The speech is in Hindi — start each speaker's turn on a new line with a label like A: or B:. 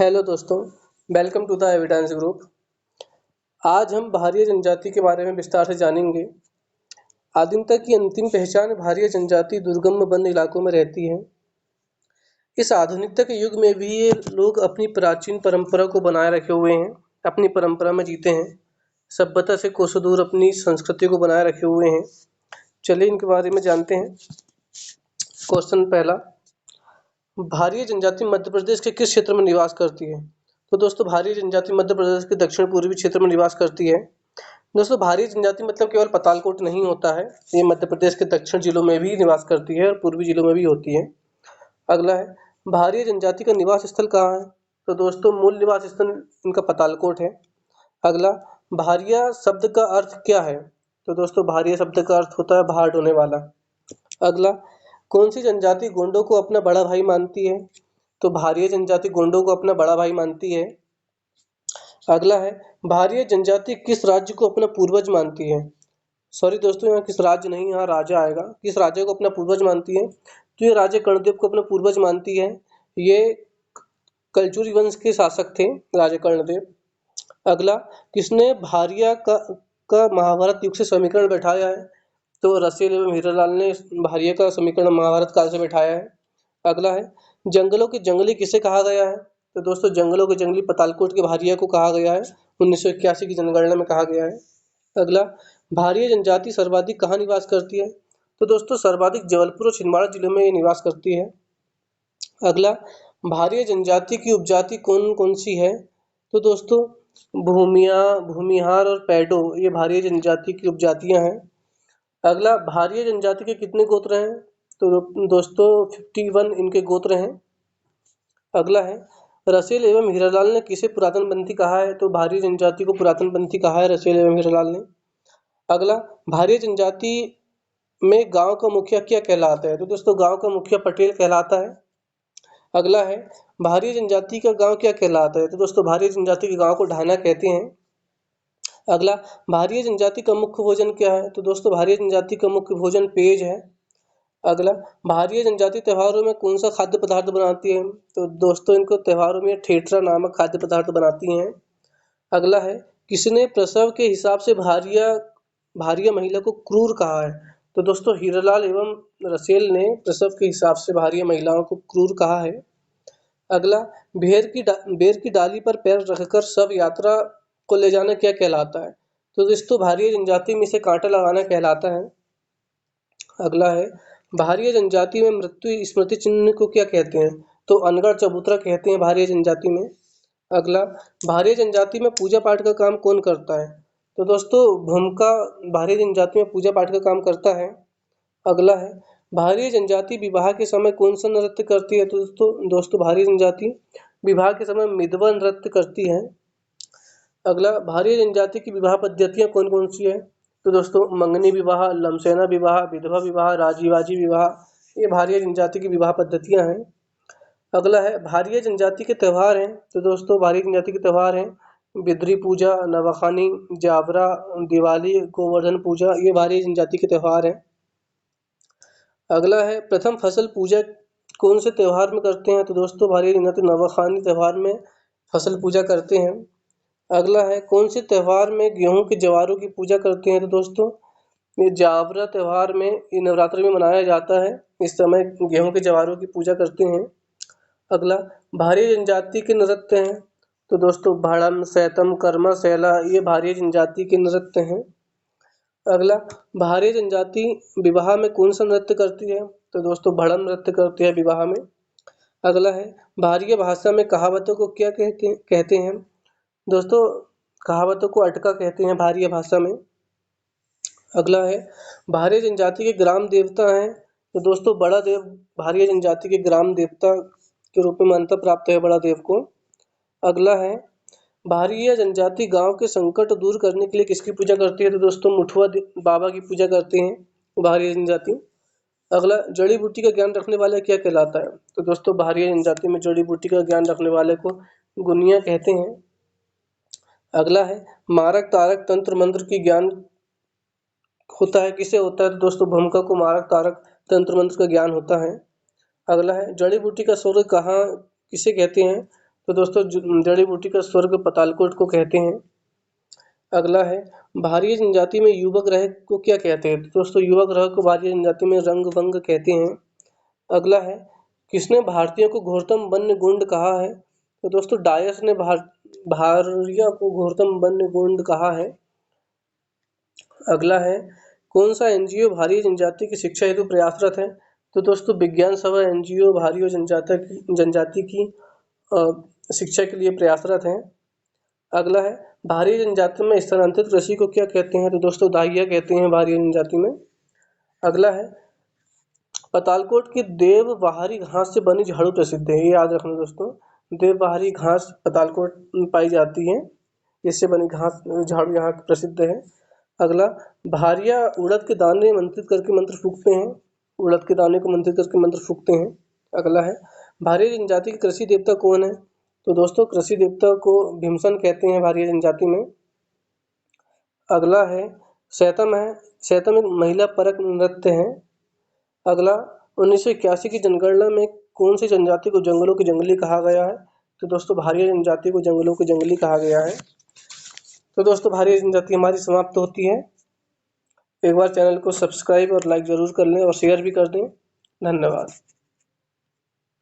A: हेलो दोस्तों, welcome to the evidence group. आज हम भारीय जनजाति के बारे में विस्तार से जानेंगे। आदिमता की अंतिम पहचान भारीय जनजाति दुर्गम वन इलाकों में रहती है। इस आधुनिकता के युग में भी ये लोग अपनी प्राचीन परंपरा को बनाए रखे हुए हैं, अपनी परंपरा में जीते हैं, सभ्यता से कोसों दूर अपनी संस्कृति को बनाए रखे हुए हैं। चलिए इनके बारे में जानते हैं। क्वेश्चन पहला, भारीय जनजाति मध्य प्रदेश के किस क्षेत्र में निवास करती है? तो दोस्तों भारीय जनजाति मध्य प्रदेश के दक्षिण पूर्वी क्षेत्र में निवास करती है। दोस्तों भारीय जनजाति मतलब केवल पातालकोट नहीं होता है, ये मध्य प्रदेश के दक्षिण जिलों में भी निवास करती है और पूर्वी जिलों में भी होती है। अगला है, भारीय जनजाति का निवास स्थल कहाँ है? तो दोस्तों मूल निवास स्थल इनका पातालकोट है। अगला, भारिया शब्द का अर्थ क्या है? तो दोस्तों भारिया शब्द का अर्थ होता है बाहर ढोने वाला। अगला, कौन सी जनजाति गोंडों को अपना बड़ा भाई मानती है? तो भारिया जनजाति गोंडों को अपना बड़ा भाई मानती है। अगला है, भारिया जनजाति किस राज्य को अपना पूर्वज मानती है? सॉरी दोस्तों, यहाँ किस राज्य नहीं, यहाँ राजा आएगा। किस राज्य को अपना पूर्वज मानती है? तो ये राजा कर्णदेव को अपना पूर्वज मानती है। ये कलचुरी वंश के शासक थे राजा कर्णदेव। अगला, किसने भारिया का महाभारत युग से समीकरण बैठाया है? तो रसेल एवं हीरालाल ने भारिया का समीकरण महाभारत काल से बैठाया है। अगला है, जंगलों के जंगली किसे कहा गया है? तो दोस्तों जंगलों के जंगली पातालकोट के भारिया को कहा गया है। 1981 की जनगणना में कहा गया है। अगला, भारिया जनजाति सर्वाधिक कहाँ निवास करती है? तो दोस्तों सर्वाधिक जबलपुर और छिंदवाड़ा जिलों में ये निवास करती है। अगला, भारिया जनजाति की उपजाति कौन कौन सी है? तो दोस्तों भूमिया, भूमिहार और पैडो ये भारिया जनजाति की उपजातियां हैं। अगला, भारिया जनजाति के कितने गोत्र हैं? तो दोस्तों 51 इनके गोत्र हैं। अगला है, रसेल एवं हीरालाल ने किसे पुरातनपंथी कहा है? तो भारिया जनजाति को पुरातनपंथी कहा है रसेल एवं हीरालाल ने। अगला, भारिया जनजाति में गांव का मुखिया क्या कहलाता है? तो दोस्तों गांव का मुखिया पटेल कहलाता है। अगला है, भारिया जनजाति का गांव क्या कहलाता है? तो दोस्तों भारिया जनजाति के गांव को ढाना कहते हैं। अगला, भारिया जनजाति का मुख्य भोजन क्या है? तो दोस्तों भारिया जनजाति का मुख्य भोजन पेज है। अगला, भारिया जनजाति त्योहारों में कौन सा खाद्य पदार्थ बनाती है? तो दोस्तों इनको त्योहारों में ठेठरा नामक खाद्य पदार्थ बनाती हैं। अगला है, किसने प्रसव के हिसाब से भारिया महिला को क्रूर कहा है? तो दोस्तों हीरालाल एवं रसेल ने प्रसव के हिसाब से भारिया महिलाओं को क्रूर कहा है। अगला, बेर की डाली पर पैर रखकर शव यात्रा को ले जाना क्या कहलाता है? तो दोस्तों भारिया जनजाति में इसे कांटा लगाना कहलाता है। अगला है, भारिया जनजाति में मृत्यु स्मृति चिन्ह को क्या कहते हैं? तो अनगढ़ चबूतरा कहते हैं भारिया जनजाति में। अगला, भारिया जनजाति में पूजा पाठ का काम कौन करता है? तो दोस्तों भूमिका भारिया जनजाति में पूजा पाठ का काम करता है। अगला है, भारिया जनजाति विवाह के समय कौन सा नृत्य करती है? तो दोस्तों भारिया जनजाति विवाह के समय मितवा नृत्य करती है। अगला, भारिया जनजाति की विवाह पद्धतियां कौन कौन सी है? तो दोस्तों मंगनी विवाह, लमसेना विवाह, विधवा विवाह, राजीवाजी विवाह, ये भारिया जनजाति की विवाह पद्धतियां हैं। अगला है, भारिया जनजाति के त्यौहार हैं। तो दोस्तों भारिया जनजाति के त्यौहार हैं बिद्री पूजा, नवाखानी, जावरा, दिवाली, गोवर्धन पूजा, ये भारिया जनजाति के त्यौहार हैं। अगला है, प्रथम फसल पूजा कौन से त्यौहार में करते हैं? तो दोस्तों भारिया जनजाति नवाखानी त्यौहार में फसल पूजा करते हैं। अगला है, कौन से त्यौहार में गेहूं के जवारों की पूजा करते हैं? तो दोस्तों ये जावरा त्यौहार में ये नवरात्रि में मनाया जाता है, इस समय गेहूं के जवारों की पूजा करते हैं। अगला, भारिया जनजाति के नृत्य हैं। तो दोस्तों भाड़म, सैतम, कर्मा, सैला, ये भारिया जनजाति के नृत्य हैं। अगला, भारिया जनजाति विवाह में कौन सा नृत्य करती है? तो दोस्तों भड़म नृत्य करती है विवाह में। अगला है, भारिया भाषा में कहावतों को क्या कहते हैं? दोस्तों कहावतों को अटका कहते हैं भारिया भाषा में। अगला है, भारिया जनजाति के ग्राम देवता हैं। तो दोस्तों बड़ा देव भारिया जनजाति के ग्राम देवता के रूप में मान्यता प्राप्त है बड़ा देव को। अगला है, भारिया जनजाति गांव के संकट दूर करने के लिए किसकी पूजा करती है? तो दोस्तों मुठुआ बाबा की पूजा करते हैं भारिया जनजाति। अगला, जड़ी बूटी का ज्ञान रखने वाला क्या कहलाता है? तो दोस्तों भारिया जनजाति में जड़ी बूटी का ज्ञान रखने वाले को गुनिया कहते हैं। अगला है, मारक तारक तंत्र मंत्र की ज्ञान होता है किसे होता है? तो दोस्तों भूमिका को मारक तारक तंत्र मंत्र का ज्ञान होता है। अगला है, जड़ी बूटी का स्वर्ग कहाँ किसे कहते हैं? तो दोस्तों जड़ी बूटी का स्वर्ग पतालकोट को कहते हैं। अगला है भारिय जनजाति में युवा ग्रह को क्या कहते हैं? तो दोस्तों युवा ग्रह को भारिय जनजाति में रंगभंग कहते हैं। अगला है किसने भारतीयों को घोरतम वन्य गोंड कहा है? तो दोस्तों डायस ने भारिया को घोरतम वन्य गोंड कहा है। अगला है कौन सा एनजीओ भारिय जनजाति की शिक्षा हेतु प्रयासरत है? तो दोस्तों विज्ञान सभा एनजीओ भारिय जनजाति की शिक्षा के लिए प्रयासरत है। अगला है भारिय जनजाति में स्थानांतरित कृषि को क्या कहते हैं? तो दोस्तों दाहिया कहते हैं भारिय जनजाति में। अगला है पतालकोट की देवबहारी घास से बनी झाड़ू प्रसिद्ध है। ये याद रखना दोस्तों, देवबहारी घास पतालकोट में पाई जाती है, इससे बनी घास झाड़ू यहाँ प्रसिद्ध है। अगला भारिया उड़द के दाने मंत्रित करके मंत्र फूकते हैं, उड़द के दाने को मंत्रित करके मंत्र फूकते हैं। अगला है भारिय जनजाति के कृषि देवता कौन है? तो दोस्तों कृषि देवता को भीमसन कहते हैं भारिय जनजाति में। अगला है शैतम एक महिला परक नृत्य है। अगला 1981 की जनगणना में कौन सी जनजाति को जंगलों की जंगली कहा गया है? तो दोस्तों भारिय जनजाति को जंगलों की जंगली कहा गया है। तो दोस्तों भारिय जनजाति हमारी समाप्त होती है। एक बार चैनल को सब्सक्राइब और लाइक जरूर कर लें और शेयर भी कर दें। धन्यवाद।